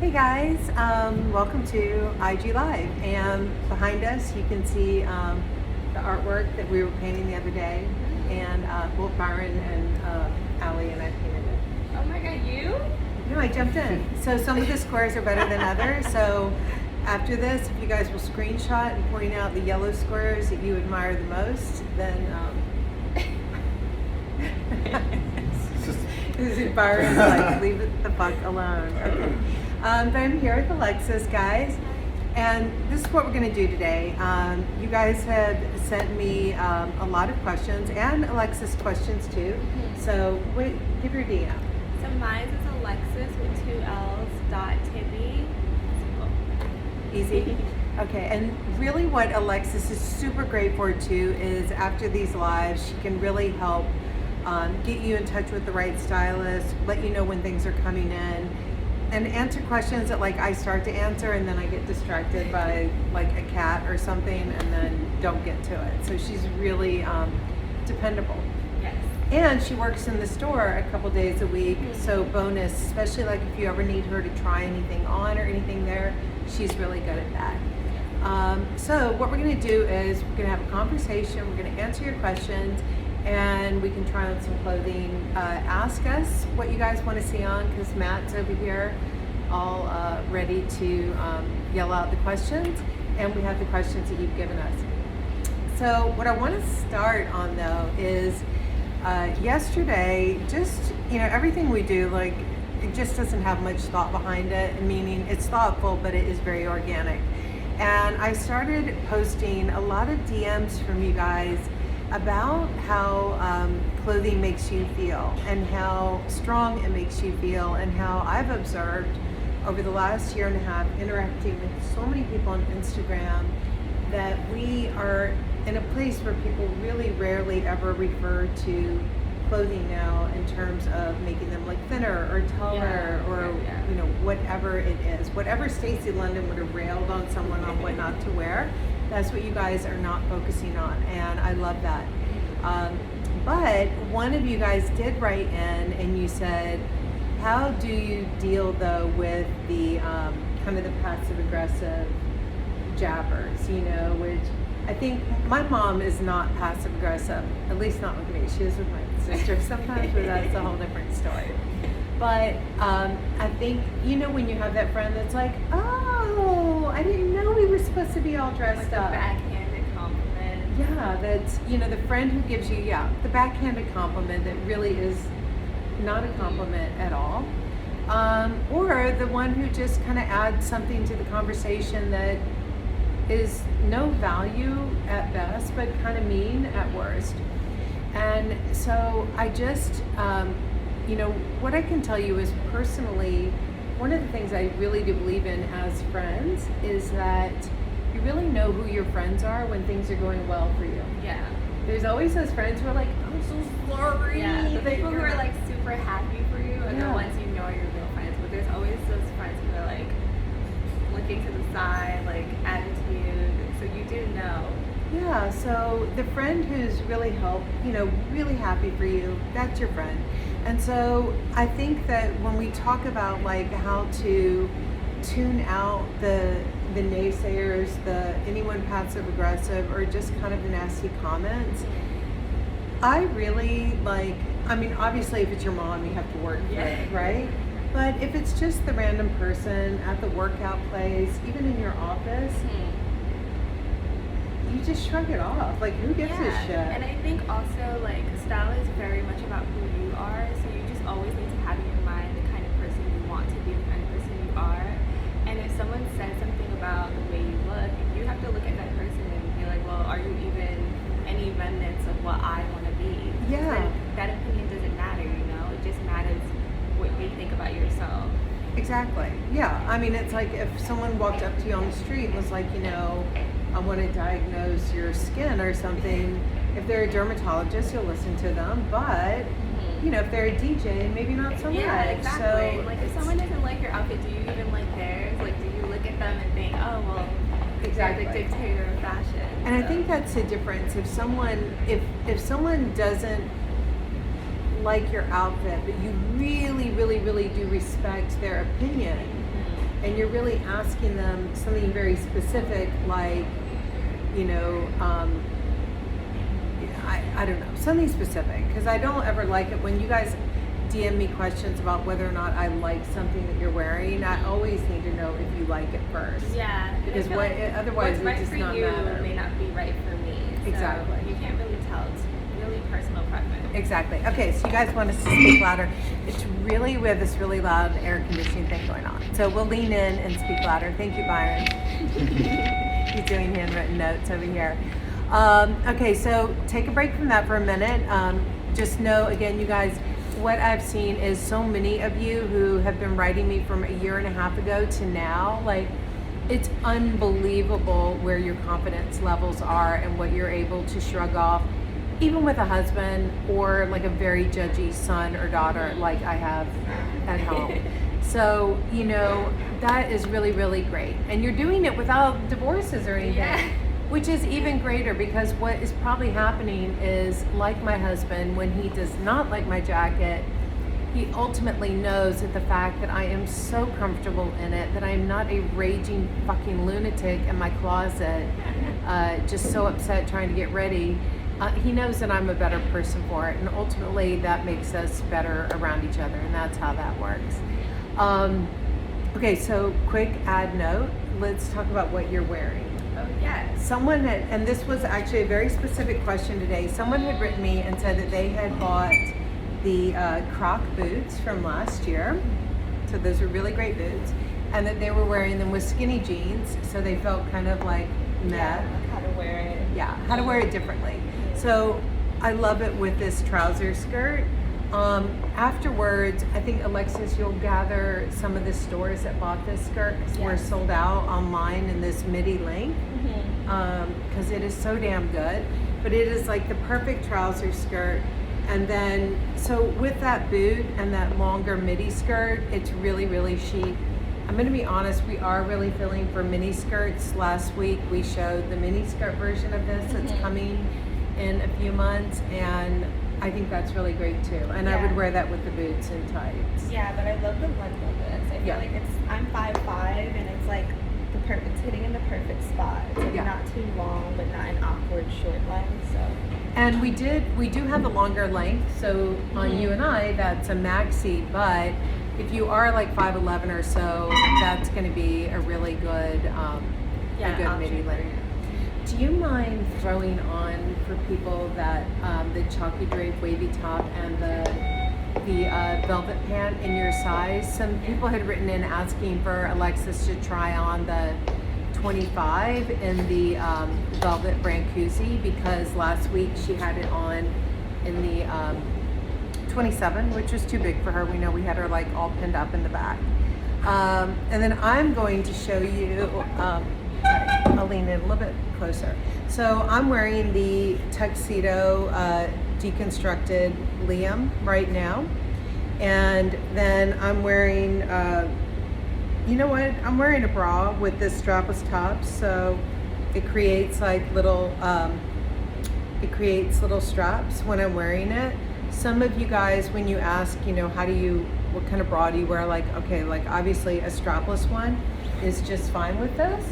Hey guys, welcome to IG Live. And behind us, you can see the artwork that we were painting the other day. And both Byron and Allie and I painted it. Oh my god, you? No, I jumped in. So some of the squares are better than others. So after this, if you guys will screenshot and point out the yellow squares that you admire the most, then Byron's like, leave it the fuck alone. Okay. But I'm here with Alexis, guys, and this is what we're going to do today. You guys have sent me a lot of questions, and Alexis questions too. Mm-hmm. So give your DM. So mine is Alexis with 2 L's .Tibi. Easy. Okay, and really what Alexis is super great for too is after these lives, she can really help get you in touch with the right stylist, let you know when things are coming in, and answer questions that like I start to answer and then I get distracted by like a cat or something and then don't get to it. So she's really dependable. Yes. And she works in the store a couple days a week, Mm-hmm. so bonus, especially like if you ever need her to try anything on or anything there, she's really good at that. So what we're going to do is we're going to have a conversation, we're going to answer your questions, and we can try on some clothing. Ask us what you guys want to see on, because Matt's over here all ready to yell out the questions, and we have the questions that you've given us. So what I want to start on though is yesterday, just, you know, everything we do, like, it just doesn't have much thought behind it, meaning it's thoughtful, but it is very organic. And I started posting a lot of DMs from you guys about how clothing makes you feel and how strong it makes you feel, and how I've observed over the last year and a half interacting with so many people on Instagram that we are in a place where people really rarely ever refer to clothing now in terms of making them look thinner or taller, or you know, whatever it is, whatever Stacey London would have railed on someone on what not to wear. That's what you guys are not focusing on, and I love that. But one of you guys did write in and you said, how do you deal though with the kind of the passive aggressive jabbers, you know, which I think my mom is not passive aggressive, at least not with me. She is with my sister sometimes, but that's a whole different story. But I think, you know, when you have that friend that's like, oh, I didn't know we were supposed to be all dressed Like up. a backhanded compliment. Yeah, that's, you know, the friend who gives you, the backhanded compliment that really is not a compliment at all. Or the one who just kind of adds something to the conversation that is no value at best, but kind of mean at worst. And so I just, you know, what I can tell you is personally, one of the things I really do believe in as friends is that you really know who your friends are when things are going well for you. Yeah. There's always those friends who are like, I'm so sorry. Yeah. The that people who you're are like super happy for you are the ones you know are your real friends. But there's always those friends who are like looking to the side, like attitude. So you do know. Yeah, so the friend who's really helped, you know, really happy for you, that's your friend. And so I think that when we talk about like how to tune out the naysayers, anyone passive aggressive, or just kind of the nasty comments, I really like, I mean, obviously if it's your mom, you have to work for it, right? But if it's just the random person at the workout place, even in your office, you just shrug it off. Like, who gives a shit? And I think also like style is very much about who you are. So you just always need to have in your mind the kind of person you want to be, the kind of person you are. And if someone says something about the way you look, you have to look at that person and be like, well, are you even any remnants of what I want to be? Yeah. Then that opinion doesn't matter, you know? It just matters what you think about yourself. Exactly. Yeah. I mean, it's like if someone walked up to you on the street and was like, you know, I want to diagnose your skin or something. If they're a dermatologist, you'll listen to them. But, you know, if they're a DJ, maybe not so much. Yeah, exactly. So like if someone doesn't like your outfit, do you even like theirs? Like, do you look at them and think, oh, well, exactly. they're the dictator of fashion? And I think that's the difference. If someone doesn't like your outfit, but you really, really, really do respect their opinion, and you're really asking them something very specific, like, you know, I don't know, something specific, because I don't ever like it when you guys DM me questions about whether or not I like something that you're wearing. I always need to know if you like it first. Yeah. Because otherwise what's right it's just for not you matter. may not be right for me. So Exactly. you can't really tell. It's really personal preference. Exactly. Okay, so you guys want us to speak louder. We have this really loud air conditioning thing going on. So we'll lean in and speak louder. Thank you, Byron. He's doing handwritten notes over here. Okay, so take a break from that for a minute. Just know, again, you guys, what I've seen is so many of you who have been writing me from a year and a half ago to now, like, it's unbelievable where your confidence levels are and what you're able to shrug off, even with a husband or like a very judgy son or daughter like I have at home. So, you know, that is really, really great. And you're doing it without divorces or anything. Yeah. Which is even greater, because what is probably happening is, like my husband, when he does not like my jacket, he ultimately knows that the fact that I am so comfortable in it, that I'm not a raging fucking lunatic in my closet, just so upset trying to get ready. He knows that I'm a better person for it, and ultimately that makes us better around each other, and that's how that works. Okay, so quick ad note. Let's talk about what you're wearing. Oh, yes. Someone had, and this was actually a very specific question today. Someone had written me and said that they had bought the Croc boots from last year. So those are really great boots. And that they were wearing them with skinny jeans. So they felt kind of like meh. Yeah, how to wear it. Yeah, how to wear it differently. So I love it with this trouser skirt. Afterwards, I think, Alexis, you'll gather some of the stores that bought this skirt, because we're Yes. sold out online in this midi length, because it is so damn good. But it is like the perfect trouser skirt. And then, so with that boot and that longer midi skirt, it's really, really chic. I'm going to be honest, we are really feeling for mini skirts. Last week we showed the mini skirt version of this. It's coming in a few months, and I think that's really great too. And I would wear that with the boots and tights. Yeah, but I love the length of this. I feel like I'm 5'5", and it's like it's hitting in the perfect spot. It's like not too long, but not an awkward short length. So. And we do have the longer length. So on you and I, that's a maxi. But if you are like 5'11" or so, that's going to be a really good, a good midi length. Do you mind throwing on for people that the chalky drape wavy top and the velvet pant in your size? Some people had written in asking for Alexis to try on the 25 in the velvet Brancusi, because last week she had it on in the 27, which was too big for her. We know we had her like all pinned up in the back. And then I'm going to show you, I'll lean in a little bit closer. So I'm wearing the tuxedo deconstructed Liam right now. And then I'm wearing, you know what? I'm wearing a bra with this strapless top. So it creates like little, straps when I'm wearing it. Some of you guys, when you ask, you know, what kind of bra do you wear? Like, okay, like obviously a strapless one is just fine with this.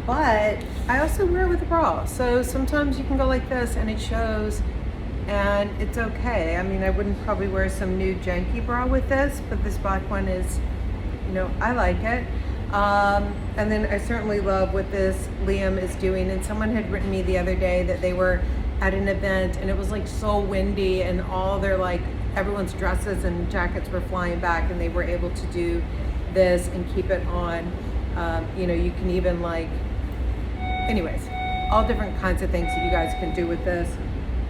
But I also wear it with a bra. So sometimes you can go like this and it shows, and it's okay. I mean, I wouldn't probably wear some new janky bra with this, but this black one is, you know, I like it. And then I certainly love what this Liam is doing. And someone had written me the other day that they were at an event and it was like so windy, and all their like, everyone's dresses and jackets were flying back, and they were able to do this and keep it on. You know, you can even like, anyways, all different kinds of things that you guys can do with this.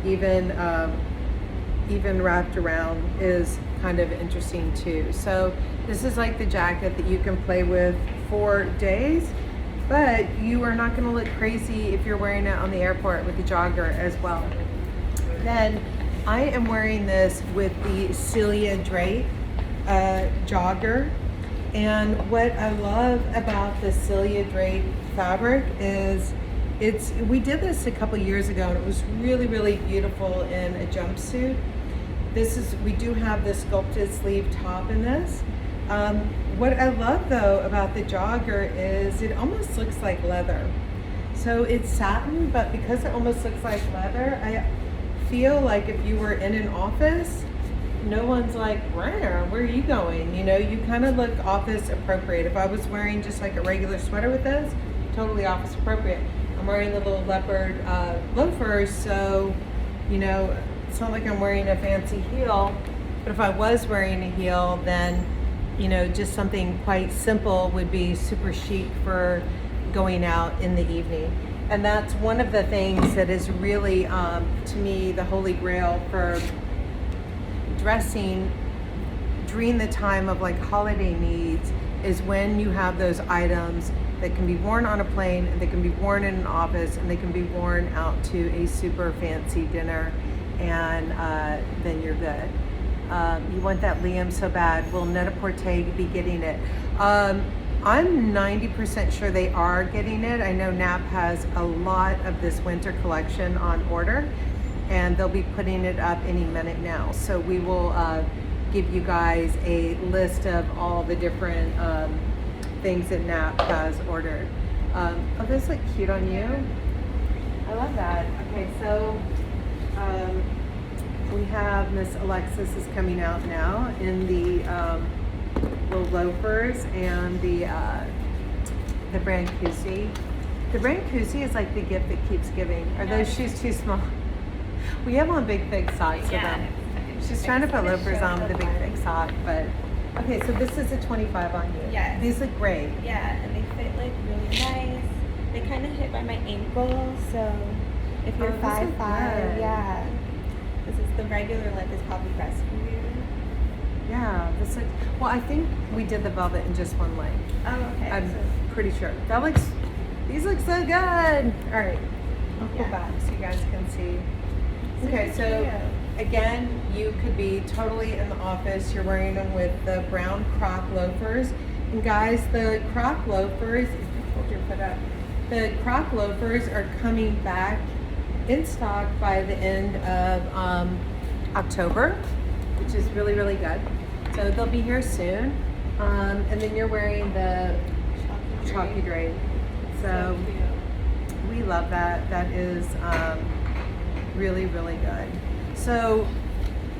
Even wrapped around is kind of interesting too. So this is like the jacket that you can play with for days, but you are not going to look crazy if you're wearing it on the airport with the jogger as well. Then I am wearing this with the Cilia Drape jogger. And what I love about the Cilia Drape fabric is we did this a couple years ago, and it was really, really beautiful in a jumpsuit. We do have the sculpted sleeve top in this. What I love though about the jogger is it almost looks like leather. So it's satin, but because it almost looks like leather, I feel like if you were in an office, no one's like, where are you going? You know, you kind of look office appropriate. If I was wearing just like a regular sweater with this, totally office appropriate. I'm wearing the little leopard loafers, so, you know, it's not like I'm wearing a fancy heel, but if I was wearing a heel, then, you know, just something quite simple would be super chic for going out in the evening. And that's one of the things that is really, to me, the holy grail for dressing during the time of like holiday needs is when you have those items that can be worn on a plane, they can be worn in an office, and they can be worn out to a super fancy dinner, and then you're good. You want that Liam so bad. Will Net-a-Porter be getting it? I'm 90% sure they are getting it. I know Nap has a lot of this winter collection on order, and they'll be putting it up any minute now. So we will give you guys a list of all the different things that Nap has ordered. Oh, those look cute on you. I love that. Okay, so we have Miss Alexis is coming out now in the little loafers and the brand Koozie. The brand Koozie is like the gift that keeps giving. Are those shoes too small? We have on big thick socks with them. She's trying to put loafers on with a big thick sock, but okay, so this is a 25 on you. Yes. These look great. Yeah, and they fit like really nice. They kind of hit by my ankle, so if you're Oh, these look 5'5", good. yeah, this is the regular length is probably best for you. Yeah, this looks, well, I think we did the velvet in just one length. Oh, okay. I'm pretty sure. That looks, these look so good. All right, I'll pull Yeah. back so you guys can see. Okay, Super so cute. again, you could be totally in the office. You're wearing them with the brown Croc loafers. And guys, the Croc loafers, if you hold your foot up, the Croc loafers are coming back in stock by the end of October, which is really, really good. So they'll be here soon. And then you're wearing the chalky drape. So we love that. That is really, really good. So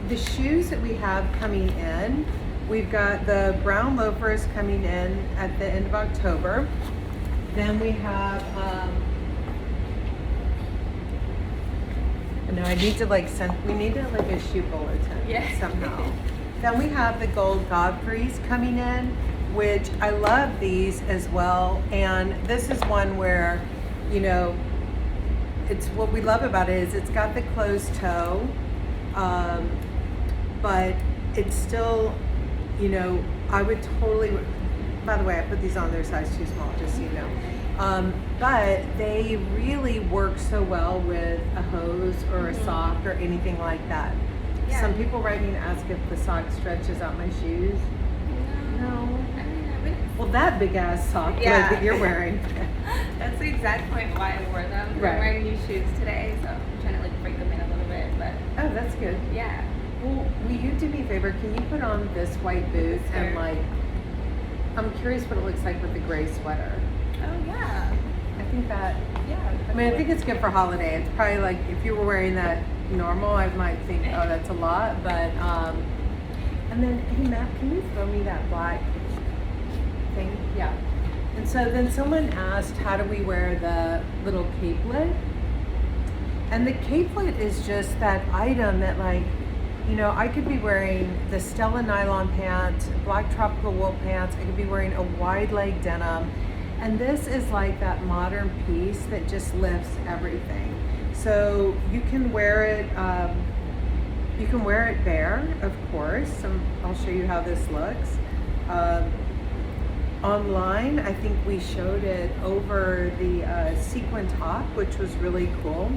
the shoes that we have coming in, we've got the brown loafers coming in at the end of October. Then we have, no, I need to like send, we need to like a shoe bulletin somehow. Then we have the gold Godfreys coming in, which I love these as well. And this is one where, you know, it's what we love about it is it's got the closed toe, but it's still, you know, I would totally, by the way, I put these on, their size too small, just so you know. But they really work so well with a hose or a sock or anything like that. Yeah. Some people write me and ask if the sock stretches out my shoes. No. I mean, I wouldn't. Well, that big ass sock Yeah. like that you're wearing. That's the exact point why I wore them. Right. I'm wearing new shoes today, so I'm trying to like break them in a little bit, but Oh, that's good. yeah. Well, will you do me a favor? Can you put on this white boot and Sure. like, I'm curious what it looks like with the gray sweater. Oh yeah. I think that, Yeah. I mean, I think it's good for holiday. It's probably like, if you were wearing that normal, I might think, oh, that's a lot, but, and then, hey Matt, can you throw me that black thing? Yeah. And so then someone asked, how do we wear the little capelet? And the capelet is just that item that like, you know, I could be wearing the Stella nylon pants, black tropical wool pants, I could be wearing a wide leg denim, and this is like that modern piece that just lifts everything. So you can wear it, bare, of course. I'll show you how this looks. Online, I think we showed it over the sequin top, which was really cool.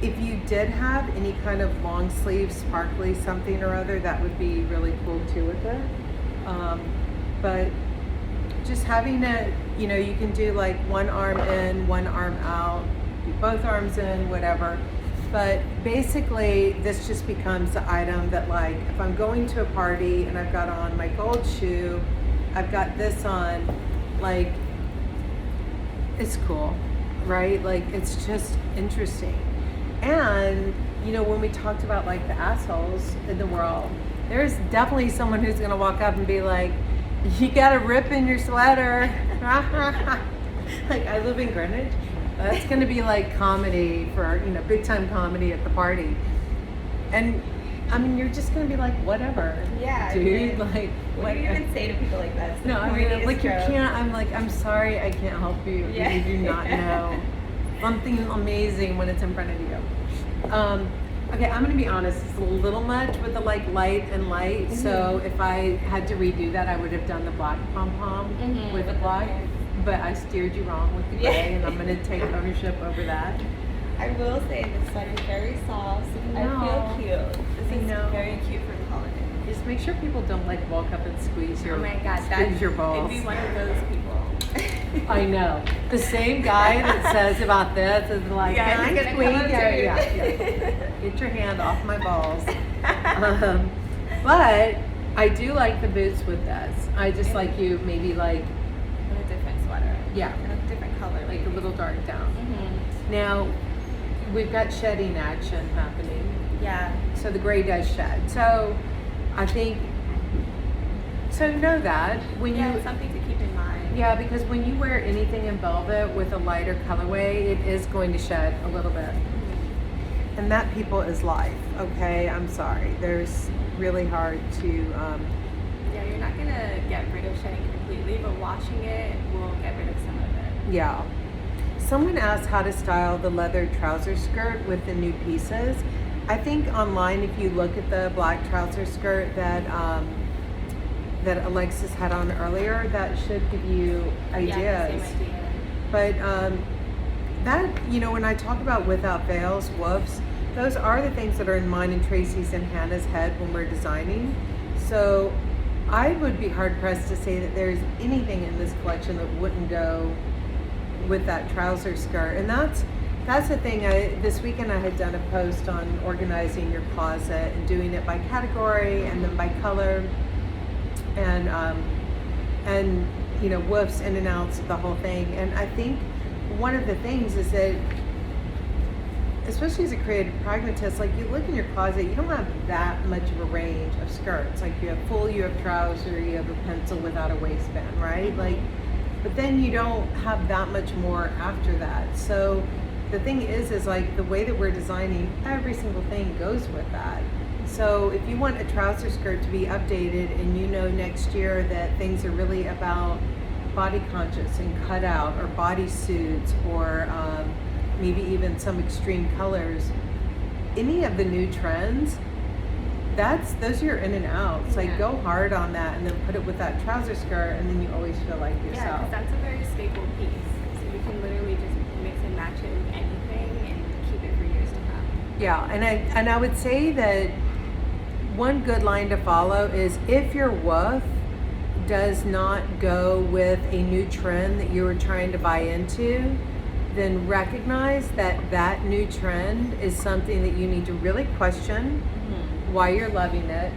If you did have any kind of long sleeve, sparkly something or other, that would be really cool too with it. But just having it, you know, you can do like one arm in, one arm out, do both arms in, whatever. But basically, this just becomes the item that like, if I'm going to a party and I've got on my gold shoe, I've got this on, like, it's cool, right? Like, it's just interesting. And, you know, when we talked about like the assholes in the world, there's definitely someone who's gonna walk up and be like, you got a rip in your sweater. Like, I live in Greenwich. That's gonna be like comedy for, you know, big time comedy at the party. And I mean, you're just gonna be like, whatever. Yeah, dude. Like, what do you even say to people like that? It's no, the I mean, like, you corniest can't. I'm like, I'm sorry, I can't help you. Yeah. You do not know something amazing when it's in front of you. Okay, I'm gonna be honest. It's a little much with the like light and light. So if I had to redo that, I would have done the black pom pom with the black. But I steered you wrong with the gray, and I'm gonna take ownership over that. I will say this sweater is very soft. I feel cute. This is very cute for the holiday. Just make sure people don't like walk up and squeeze your Oh my God, squeeze your balls. I'd be one of those people. I know. The same guy that says about this is like, Yeah, can he's I gonna squeeze? come up to you. Yeah. Get your hand off my balls. But I do like the boots with this. I just like you, maybe like, In a different sweater. yeah, In a different color. like a little dark down. Now, we've got shedding action happening. Yeah. So the gray does shed. So I think, so know that when Yeah, you, it's something to keep in mind. yeah, because when you wear anything in velvet with a lighter colorway, it is going to shed a little bit. And that, people, is life, okay? I'm sorry. There's really hard to, Yeah, you're not gonna get rid of shedding completely, but washing it will get rid of some of it. yeah. Someone asked how to style the leather trouser skirt with the new pieces. I think online, if you look at the black trouser skirt that that Alexis had on earlier, that should give you ideas. Yeah, the same idea. But that, you know, when I talk about without veils, woofs, those are the things that are in mine and Tracy's and Hannah's head when we're designing. So I would be hard pressed to say that there's anything in this collection that wouldn't go with that trouser skirt. And that's the thing. This weekend I had done a post on organizing your closet and doing it by category and then by color, and you know, woofs, in and outs, the whole thing. And I think one of the things is that, especially as a creative pragmatist, like, you look in your closet, you don't have that much of a range of skirts. Like, you have full, you have trouser, you have a pencil without a waistband, right? Like, but then you don't have that much more after that. So the thing is like, the way that we're designing, every single thing goes with that. So if you want a trouser skirt to be updated, and you know next year that things are really about body conscious and cutout, or bodysuits, or maybe even some extreme colors, any of the new trends, those are your in and outs. Like, go hard on that, and then put it with that trouser skirt, and then you always feel like Yeah, yourself. because that's a very staple piece. So you can literally just mix and match it with anything and keep it for years to come. Yeah, and I would say that one good line to follow is, if your woof does not go with a new trend that you were trying to buy into, then recognize that that new trend is something that you need to really question why you're loving it.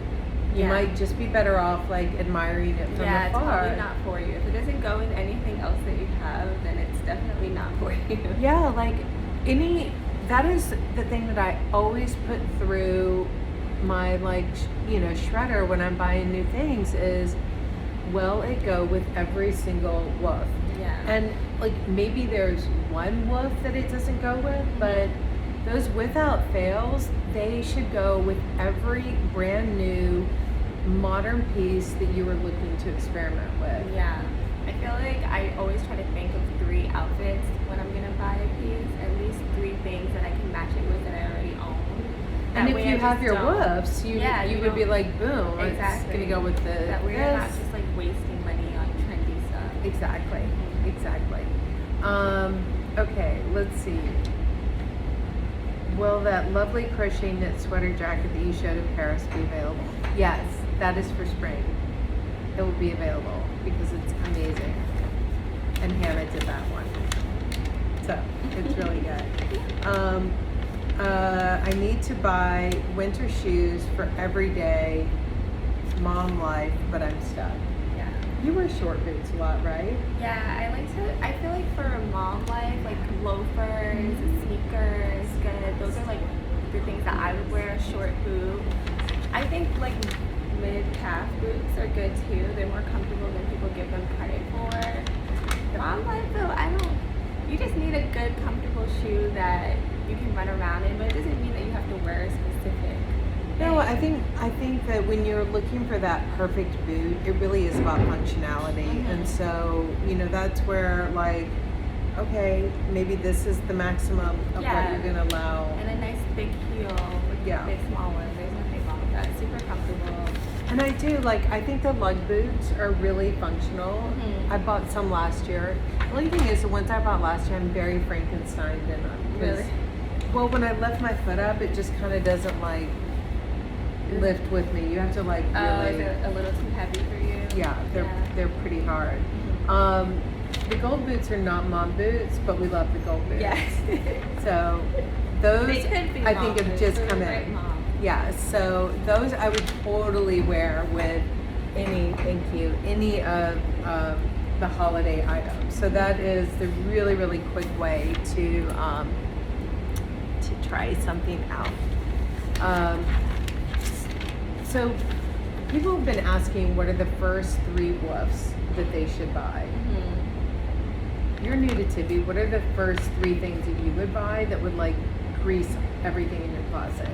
You might just be better off like admiring it from Yeah, it's afar. probably not for you. If it doesn't go with anything else that you have, then it's definitely not for you. Yeah, like that is the thing that I always put through my, like, you know, shredder when I'm buying new things is, will it go with every single woof? Yeah. And like, maybe there's one woof that it doesn't go with, but those without fails, they should go with every brand new modern piece that you were looking to experiment with. Yeah. I feel like I always try to think of 3 outfits when I'm gonna buy a piece, at least 3 things that I can match it with that I already own. And That if way you I have just your don't- woofs, you would be don't- like, boom, it's Exactly. gonna go with the that we're this. not just like wasting money on trendy stuff. Exactly. Okay, let's see. Will that lovely crochet knit sweater jacket that you showed in Paris be available? Yes, that is for spring. It will be available because it's amazing. And Hannah did that one. So, it's really good. I need to buy winter shoes for everyday mom life, but I'm stuck. Yeah. You wear short boots a lot, right? Yeah, I feel like for mom life, like loafers, sneakers, good. Those are like the things that I would wear, a short boot. I think like mid-calf boots are good too. They're more comfortable than people give them credit for. Mom life though, you just need a good comfortable shoe that you can run around in, but it doesn't mean that you have to wear a specific. No, I think that when you're looking for that perfect boot, it really is about functionality. And so, that's where like, okay, maybe this is the maximum of what you're gonna allow. And a nice big heel with a big small one. There's nothing wrong with that. It's super comfortable. And I think the lug boots are really functional. I bought some last year. The only thing is, the ones I bought last year, I'm very Frankenstein in them. Really? Well, when I lift my foot up, it just kind of doesn't like lift with me. You have to like really. Is it a little too heavy for you? Yeah, they're pretty hard. The gold boots are not mom boots, but we love the gold boots. Yes. So those They could be I mom think have boots just for come the right in. mom. Yeah, so those I would totally wear with any of the holiday items. So that is the really, really quick way to try something out. So people have been asking what are the first 3 woofs that they should buy. You're new to Tibi. What are the first 3 things that you would buy that would like grease everything in your closet?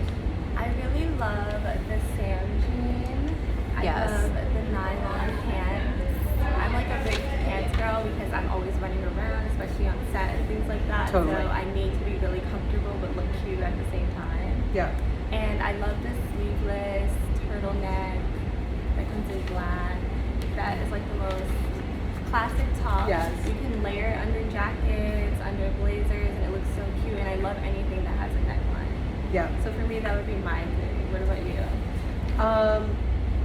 I really love the Sam jean. Yes. I love the nylon pants. I'm like a big pants girl because I'm always running around, especially on set and things like that. Totally. So I need to be really comfortable but look cute at the same time. Yeah. And I love the sleeveless turtleneck that comes in black. That is like the most classic top. Yes. You can layer it under jackets, under blazers, and it looks so cute. And I love anything that has a neckline. Yeah. So for me, that would be my thing. What about you?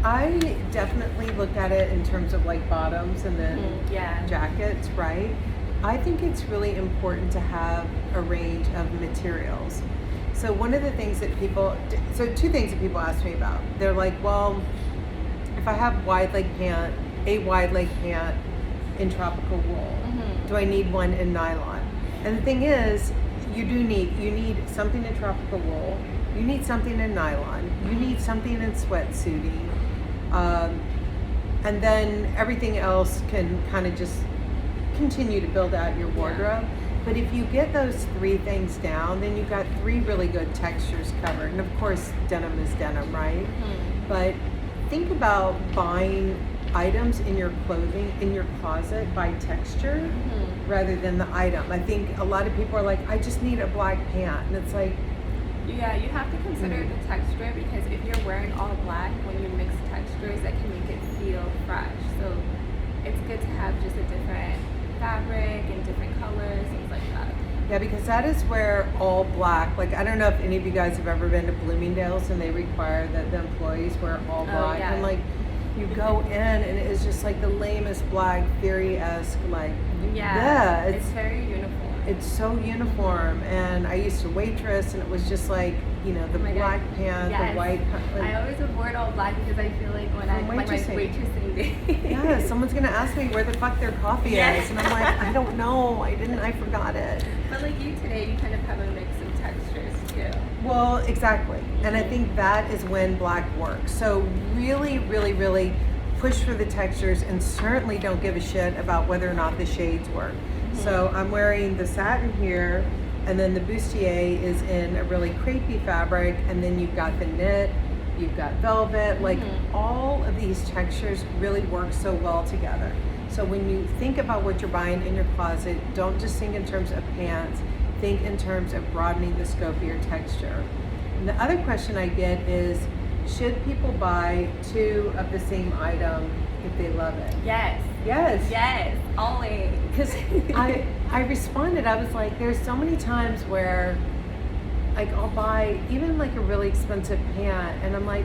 I definitely look at it in terms of like bottoms and then jackets, right? I think it's really important to have a range of materials. So one of the things that so 2 things that people ask me about. They're like, well, if I have a wide leg pant in tropical wool, do I need one in nylon? And the thing is, you need something in tropical wool, you need something in nylon, you need something in sweatsuiting, and then everything else can kind of just continue to build out your wardrobe. But if you get those 3 things down, then you've got 3 really good textures covered. And of course, denim is denim, right? But think about buying items in your clothing, in your closet by texture rather than the item. I think a lot of people are like, I just need a black pant. And it's like, yeah, you have to consider the texture because if you're wearing all black, when you mix textures, that can make it feel fresh. So it's good to have just a different fabric and different colors, things like that. yeah, because that is where all black, like I don't know if any of you guys have ever been to Bloomingdale's and they require that the employees wear all black. Yeah. And like, you go in and it is just like the lamest black theory-esque, like, it's very uniform. It's so uniform, and I used to waitress, and it was just like, the black pants, the white. I always avoid all black because I feel like when I like my waitressing day. Yeah, someo's gonna ask me where the fuck their coffee is, and I'm like, I don't know, I forgot it. But like you today, you kind of have a mix of textures too. Well, exactly, and I think that is when black works. So really, really, really push for the textures, and certainly don't give a shit about whether or not the shades work. So I'm wearing the satin here, and then the bustier is in a really crepey fabric, and then you've got the knit, you've got velvet, like all of these textures really work so well together. So when you think about what you're buying in your closet, don't just think in terms of pants, think in terms of broadening the scope of your texture. And the other question I get is, should people buy 2 of the same item if they love it? Yes. Yes. Yes, always. Because I responded, I was like, there's so many times where like I'll buy even like a really expensive pant and I'm like,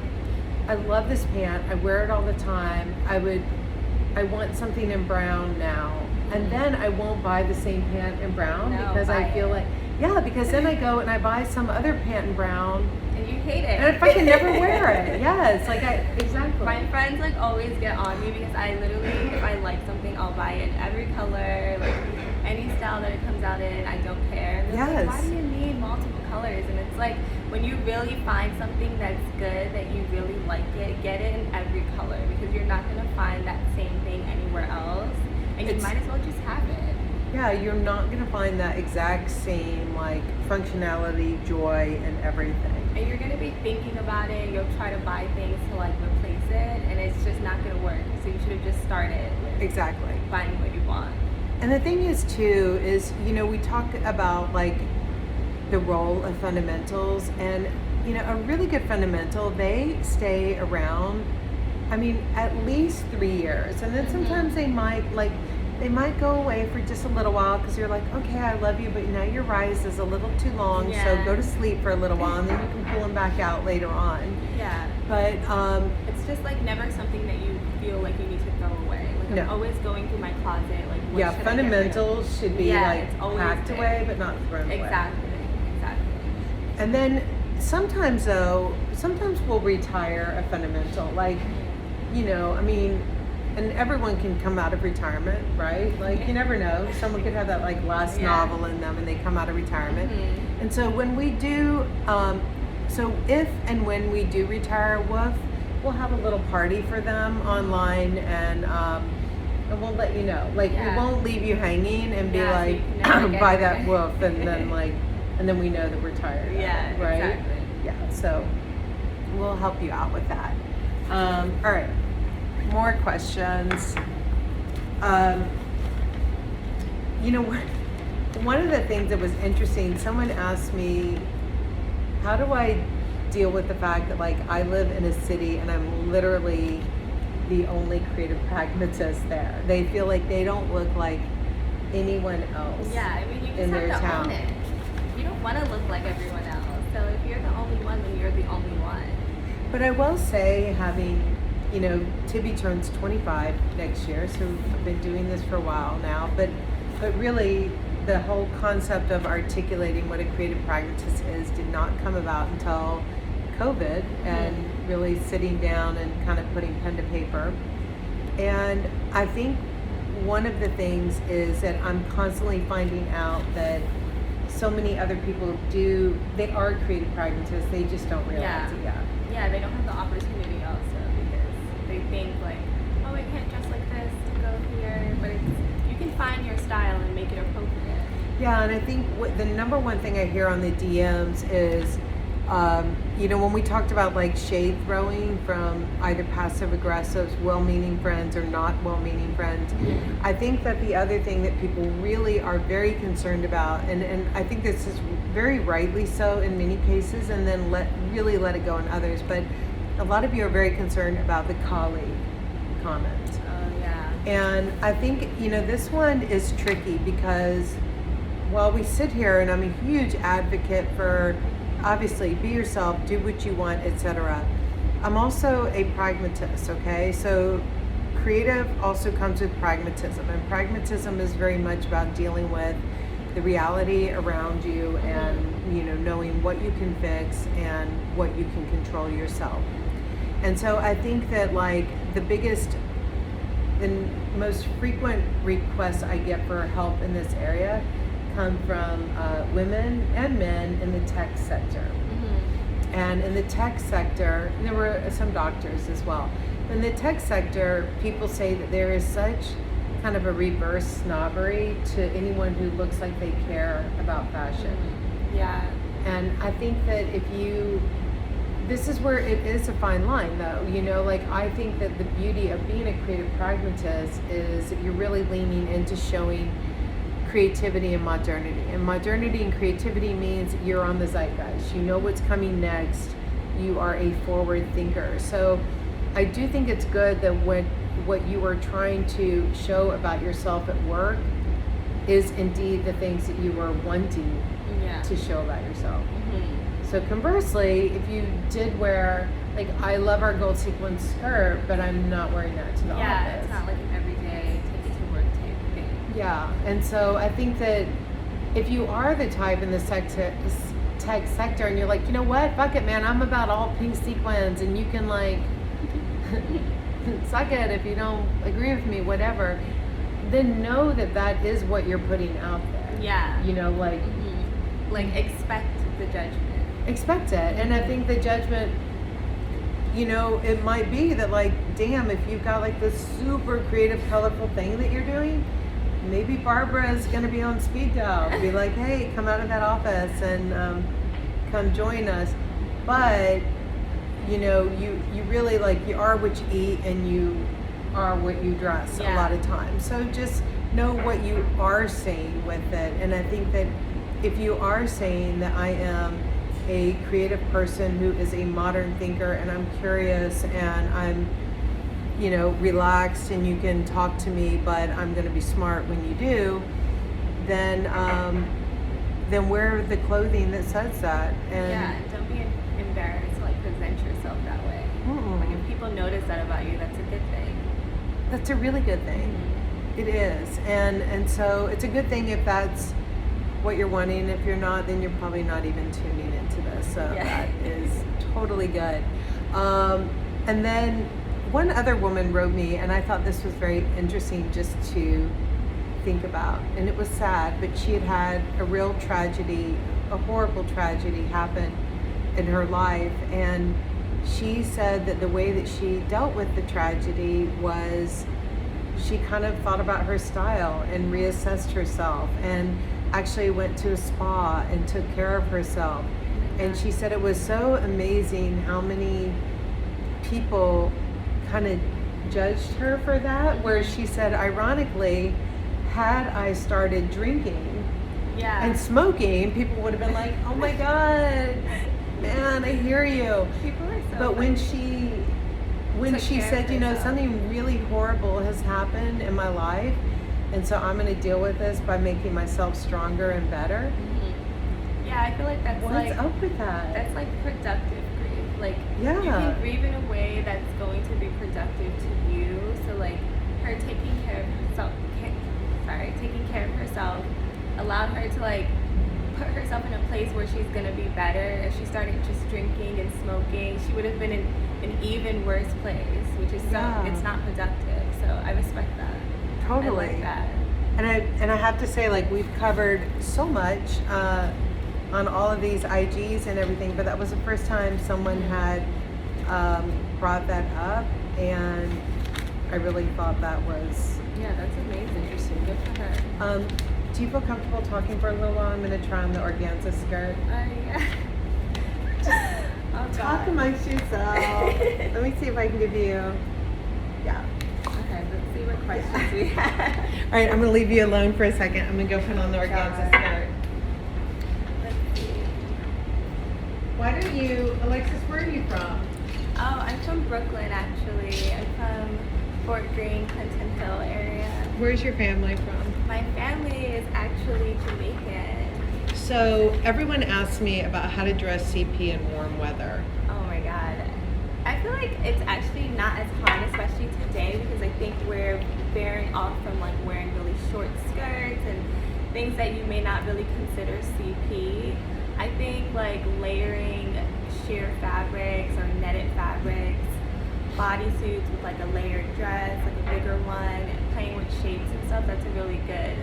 I love this pant, I wear it all the time, I want something in brown now. and then I won't buy the same pant in brown No, because I buy feel it. like, yeah, because then I go and I buy some other pant in brown And you hate it. and I fucking never wear it. Yes, like exactly. My friends like always get on me because I literally, if I like something, I'll buy it in every color, like any style that it comes out in. I don't care. And they're Yes. like, why do you need multiple colors? And it's like when you really find something that's good, that you really like it, get it in every color because you're not gonna find that same thing anywhere else, and you might as well just have it. Yeah, you're not gonna find that exact same like functionality, joy, and everything. And you're gonna be thinking about it. You'll try to buy things to like replace it, and it's just not gonna work. So you should have just started with Exactly. finding what you want. And the thing is too is, you know, we talk about like the role of fundamentals, and you know, a really good fundamental, they stay around, I mean, at least 3 years. And then sometimes they might go away for just a little while because you're like, okay, I love you, but now your rise is a little too long, so Yeah. go to sleep for a little while and then you can pull them back out later on. Yeah. But It's just like never something that you feel like you need to throw away. Like I'm No. always going through my closet. Like what yeah, should I get rid of? fundamentals should be Yeah, like it's always packed there. away but not thrown away. Exactly. And then sometimes we'll retire a fundamental. Like, you know, I mean, and everyone can come out of retirement, right? Like, you never know. Someone could have that like last Yeah. novel in them and they come out of retirement. Mhm. And so when we do, so if and when we do retire a woof, we'll have a little party for them online, and we'll let you know. Like, we Yeah. won't leave you hanging and be Yeah, so you like, can never get buy rid that of it. woof, and then like, and then we know that we're tired. of Yeah, it, right? exactly. Yeah, so we'll help you out with that. All right, more questions. You know, one of the things that was interesting, someone asked me, how do I deal with the fact that like I live in a city and I'm literally the only creative pragmatist there? They feel like they don't look like anyone else. Yeah, I mean, you in just their have to town. own it. You don't want to look like everyone else. So if you're the only one, then you're the only one. But I will say, having, you know, Tibi turns 25 next year, so I've been doing this for a while now, but really the whole concept of articulating what a creative pragmatist is did not come about until COVID and really sitting down and kind of putting pen to paper. And I think one of the things is that I'm constantly finding out that so many other people they are creative pragmatists, they just don't realize it yet. Yeah, they don't have the opportunity also because they think like, oh, I can't dress like this to go here. But you can find your style and make it appropriate. Yeah, and I think the number one thing I hear on the DMs is, you know, when we talked about like shade throwing from either passive aggressives, well-meaning friends, or not well-meaning friends, I think that the other thing that people really are very concerned about, and I think this is very rightly so in many cases, and then really let it go in others, but a lot of you are very concerned about the colleague comment. Oh yeah. And I think, you know, this one is tricky because while we sit here, and I'm a huge advocate for obviously be yourself, do what you want, etc., I'm also a pragmatist, okay? So creative also comes with pragmatism, and pragmatism is very much about dealing with the reality around you and, you know, knowing what you can fix and what you can control yourself. And so I think that like the most frequent requests I get for help in this area come from women and men in the tech sector. And in the tech sector, there were some doctors as well. In the tech sector, people say that there is such kind of a reverse snobbery to anyone who looks like they care about fashion. Yeah. And I think that this is where it is a fine line though, you know, like I think that the beauty of being a creative pragmatist is that you're really leaning into showing creativity and modernity. And modernity and creativity means you're on the zeitgeist. You know what's coming next. You are a forward thinker. So I do think it's good that what you are trying to show about yourself at work is indeed the things that you are wanting to show about yourself. So conversely, if you did wear, like, I love our gold sequin skirt, but I'm not wearing that to the office. Yeah, it's not like an everyday take it to work type thing. Yeah, and so I think that if you are the type in the tech sector and you're like, you know what, fuck it, man, I'm about all pink sequins, and you can like suck it if you don't agree with me, whatever, then know that that is what you're putting out there. Yeah. You know, like, like expect the judgment. Expect it. And I think the judgment, you know, it might be that like, damn, if you've got like this super creative, colorful thing that you're doing, maybe Barbara is going to be on speed dial. Be like, hey, come out of that office and come join us. But, you know, you really like, you are what you eat and you are what you dress a lot of times. So just know what you are saying with it. And I think that if you are saying that I am a creative person who is a modern thinker and I'm curious and I'm, you know, relaxed and you can talk to me, but I'm going to be smart when you do, then wear the clothing that says that. And don't be embarrassed to like present yourself that way. Like if people notice that about you, that's a good thing. That's a really good thing. It is. And so it's a good thing if that's what you're wanting. If you're not, then you're probably not even tuning into this. So that is totally good. And then one other woman wrote me, and I thought this was very interesting just to think about. And it was sad, but she had had a real tragedy, a horrible tragedy happen in her life. And she said that the way that she dealt with the tragedy was she kind of thought about her style and reassessed herself and actually went to a spa and took care of herself. And she said it was so amazing how many people kind of judged her for that, where she said, ironically, had I started drinking and smoking, people would have been like, oh my God, man, I hear you. People are so But when she said, you know, something really horrible has happened in my life, and so I'm going to deal with this by making myself stronger and better. Yeah, I feel like that's What's up with that? That's like productive grief. Like you can grieve in a way that's going to be productive to you. So like her taking care of herself allowed her to like put herself in a place where she's gonna be better. If she started just drinking and smoking, she would have been in an even worse place, which is it's not productive. So I respect that. Totally. I like that. And I have to say, like, we've covered so much on all of these IGs and everything, but that was the first time someone had brought that up, and I really thought that was that's amazing. Interesting. Good for her. Do you feel comfortable talking for a little while? I'm going to try on the organza skirt. Talk amongst yourself. Let me see if I can give you. Okay, let's see what questions we have. All right, I'm going to leave you alone for a second. I'm going to go put on the organza skirt. Let's see. Why don't you, Alexis, where are you from? Oh, I'm from Brooklyn, actually. I'm from Fort Greene, Clinton Hill area. Where's your family from? My family is actually Jamaican. So everyone asks me about how to dress CP in warm weather. Oh my God. I feel like it's actually not as hard, especially today, because I think we're veering off from like wearing really short skirts and things that you may not really consider CP. I think like layering sheer fabrics or netted fabrics, bodysuits with like a layered dress, like a bigger one, playing with shapes and stuff, that's a really good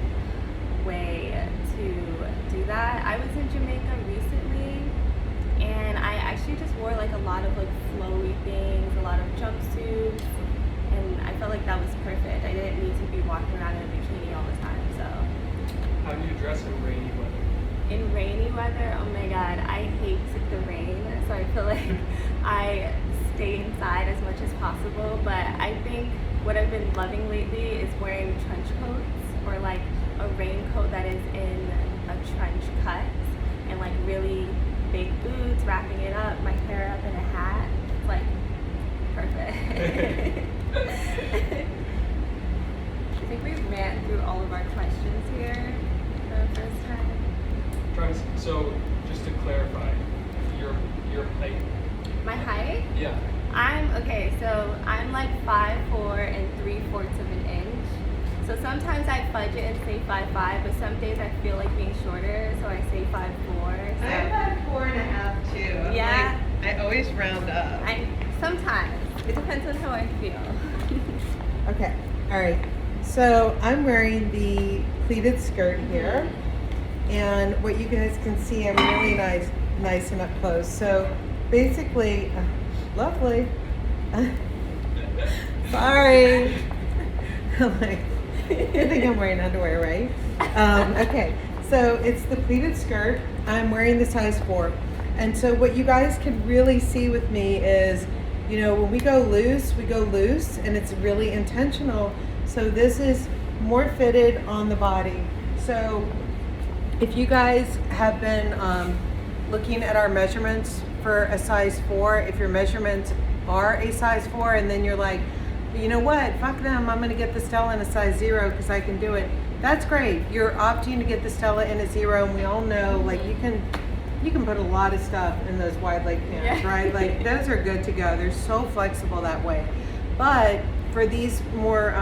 way to do that. I was in Jamaica recently, and I actually just wore like a lot of like flowy things, a lot of jumpsuits, and I felt like that was perfect. I didn't need to be walking around in a bikini all the time. So how do you dress in rainy weather? In rainy weather, oh my God, I hate the rain, so I feel like I stay inside as much as possible. But I think what I've been loving lately is wearing trench coats, or like a raincoat that is in a trench cut, and like really big boots, wrapping it up, my hair up in a hat. It's like perfect. I think we ran through all of our questions here for the first time. So just to clarify, your height. My height? Yeah. I'm like 5'4" and 3/4 of an inch. So sometimes I fudge it and say 5'5", but some days I feel like being shorter, so I say 5'4". So. I'm about 4.5 too. I'm Yeah. like, I always round up. Sometimes. It depends on how I feel. Okay, all right. So I'm wearing the pleated skirt here, and what you guys can see, I'm really nice and up close. So basically, lovely. Sorry. Like, I think I'm wearing underwear, right? Okay, so it's the pleated skirt. I'm wearing the size 4. And so what you guys can really see with me is, you know, when we go loose, and it's really intentional. So this is more fitted on the body. So if you guys have been looking at our measurements for a size 4, if your measurements are a size 4, and then you're like, you know what, fuck them, I'm gonna get the Stella in a size 0 because I can do it. That's great. You're opting to get the Stella in a 0, and we all know, like, you can put a lot of stuff in those wide leg pants, right? Like, those are good to go. They're so flexible that way. But for these more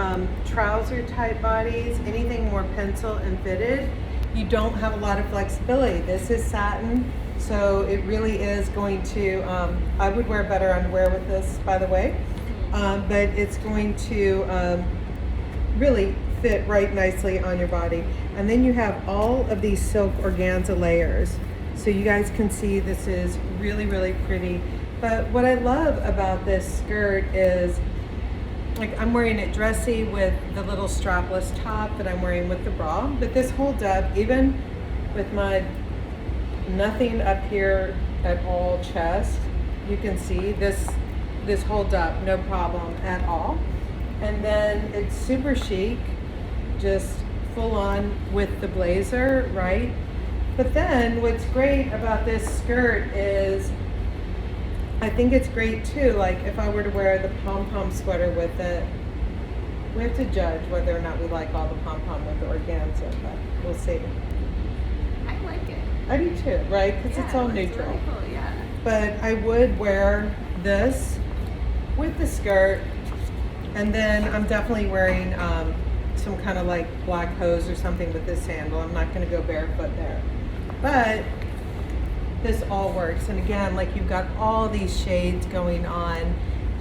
trouser type bodies, anything more pencil and fitted, you don't have a lot of flexibility. This is satin, so it really is going to, I would wear better underwear with this, by the way. But it's going to really fit right nicely on your body. And then you have all of these silk organza layers. So you guys can see this is really, really pretty. But what I love about this skirt is, like, I'm wearing it dressy with the little strapless top that I'm wearing with the bra. But this holds up even with my nothing up here at all chest. You can see this holds up, no problem at all. And then it's super chic, just full on with the blazer, right? But then what's great about this skirt is, I think it's great too, like if I were to wear the pom-pom sweater with it, we have to judge whether or not we like all the pom-pom with the organza, but we'll see. I like it. I do too, right? Because it's all neutral. Really cool, yeah. But I would wear this with the skirt, and then I'm definitely wearing some kind of like black hose or something with this sandal. I'm not going to go barefoot there. But this all works. And again, like, you've got all these shades going on,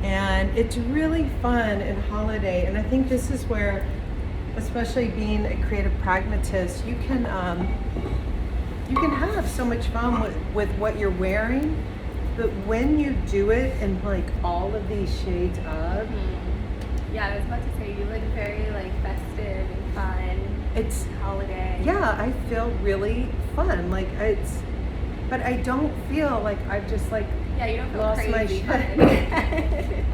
and it's really fun and holiday. And I think this is where, especially being a creative pragmatist, you can have so much fun with what you're wearing. But when you do it in like all of these shades of, yeah, I was about to say, you look very like festive and fun. It's holiday. Yeah, I feel really fun. Like, but I don't feel like I've just like you don't feel lost my crazy. shit.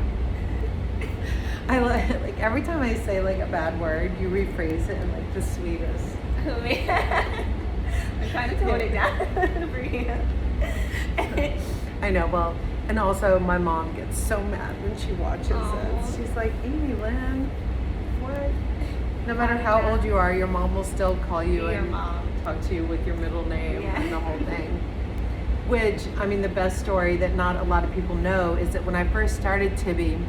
I like every time I say like a bad word, you rephrase it in like the sweetest. I'm trying to tone it down for you. I know, well, and also my mom gets so mad when she watches Aww. it. She's like, Amy Lynn, what? No matter how old you are, your mom will still call you Your and mom. talk to you with your middle name Yeah. and the whole thing. Which, I mean, the best story that not a lot of people know is that when I first started Tibi,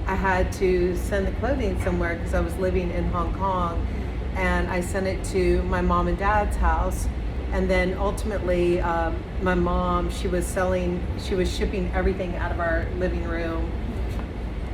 I had to send the clothing somewhere because I was living in Hong Kong, and I sent it to my mom and dad's house. And then ultimately, my mom, she was shipping everything out of our living room.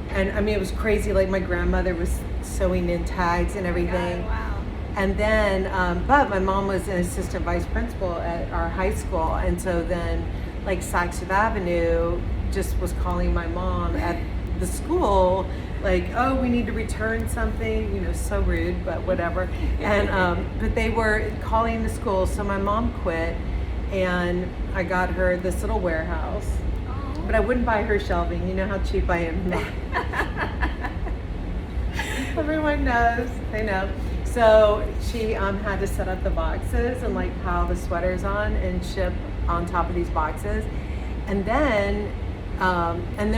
And I mean, it was crazy. Like, my grandmother was sewing in tags and everything. Oh, wow. And then, but my mom was an assistant vice principal at our high school. And so then, like, Saks Fifth Avenue just was calling my mom at the school, like, oh, we need to return something, you know, so rude, but whatever. And but they were calling the school, so my mom quit, and I got her this little warehouse. Oh. But I wouldn't buy her shelving. You know how cheap I am. Everyone knows. They know. So she had to set up the boxes and like pile the sweaters on and ship on top of these boxes, and then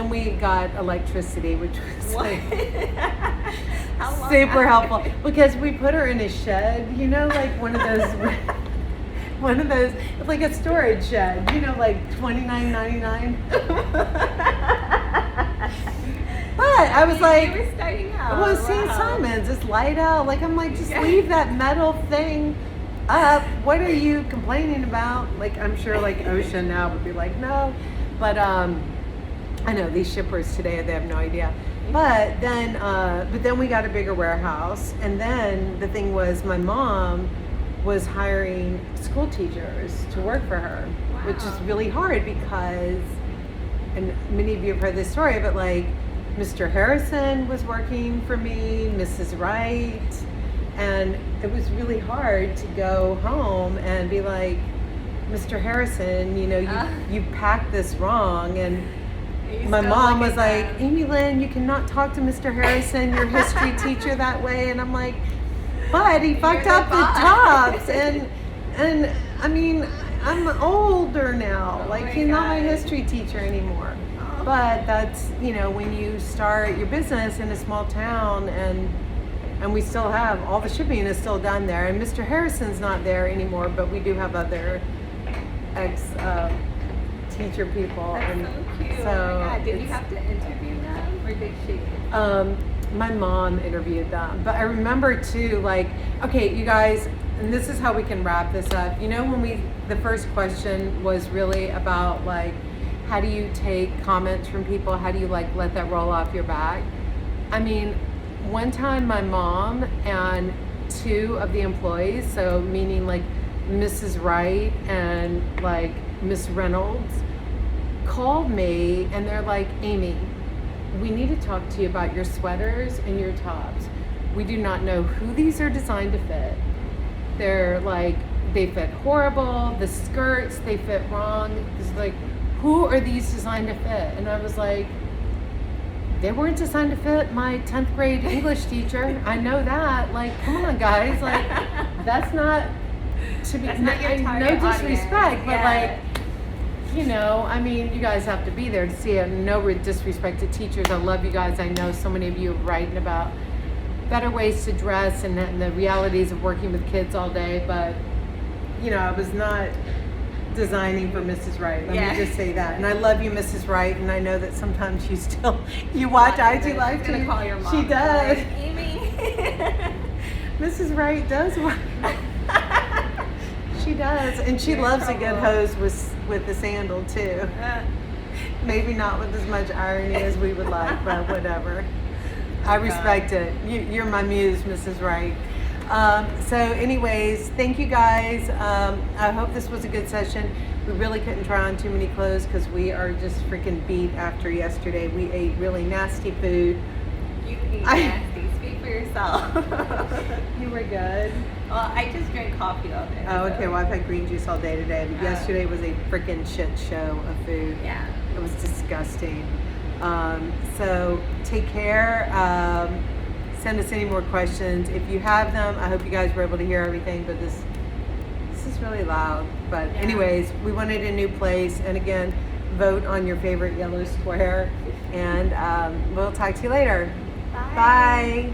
we got electricity, which was like How long super after? helpful because we put her in a shed, you know, like one of those, it's like a storage shed, you know, like $29.99. But I was like, you were starting out. well, St. Wow. Simon's, it's light out. Like, I'm like, just Yeah. leave that metal thing up. What are you complaining about? Like, I'm sure like Ocean now would be like, no. But I know these shippers today, they have no idea. But then we got a bigger warehouse. And then the thing was, my mom was hiring school teachers to work for her, which is Wow. really hard because, and many of you have heard this story, but like Mr. Harrison was working for me, Mrs. Wright, and it was really hard to go home and be like, Mr. Harrison, you know, you packed this wrong. And You my still mom look was at like, them. Amy Lynn, you cannot talk to Mr. Harrison, your history teacher, that way. And I'm like, but he fucked the up the boss." tops. And I mean, I'm older now. Oh Like, my he's not my God. history teacher anymore. Oh. But that's, you know, when you start your business in a small town, and we still have, all the shipping is still done there. And Mr. Harrison's not there anymore, but we do have other ex-teacher people. That's and so cute. so Oh my God. Did you it's- have to interview them or did she? my mom interviewed them, but I remember too, like, okay, you guys, and this is how we can wrap this up. You know, when the first question was really about like, how do you take comments from people? How do you like let that roll off your back? I mean, one time my mom and two of the employees, so meaning like Mrs. Wright and like Miss Reynolds, called me and they're like, Amy, we need to talk to you about your sweaters and your tops. We do not know who these are designed to fit. They're like, they fit horrible. The skirts, they fit wrong. It's like, who are these designed to fit? And I was like, they weren't designed to fit my 10th grade English teacher. I know that. Like, come on, guys. Like, that's not to be, That's not your no target disrespect, audience. but Yeah. like, you know, I mean, you guys have to be there to see it. No disrespect to teachers. I love you guys. I know so many of you are writing about better ways to dress and the realities of working with kids all day. But, you know, I was not designing for Mrs. Wright. Let Yeah. me just say that. And I love you, Mrs. Wright. And I know that sometimes you still, you watch IG Live She's gonna too. call your mom. She does. Like, Amy. Mrs. Wright does watch. She does. And she You're in loves a good trouble. hose with the sandal too. Maybe not with as much irony as we would like, but whatever. I respect it. You're my muse, Mrs. Wright. So anyways, thank you guys. I hope this was a good session. We really couldn't try on too many clothes because we are just freaking beat after yesterday. We ate really nasty food. You eat I- nasty. Speak for yourself. You were good. Well, I just drink coffee all day. Oh, so- okay. Well, I've had green juice all day today, but Oh. yesterday was a freaking shit show of food. Yeah. It was disgusting. So take care. Send us any more questions. If you have them, I hope you guys were able to hear everything, but this is really loud. But Yeah. anyways, we wanted a new place. And again, vote on your favorite yellow square. And we'll talk to you later. Bye. Bye.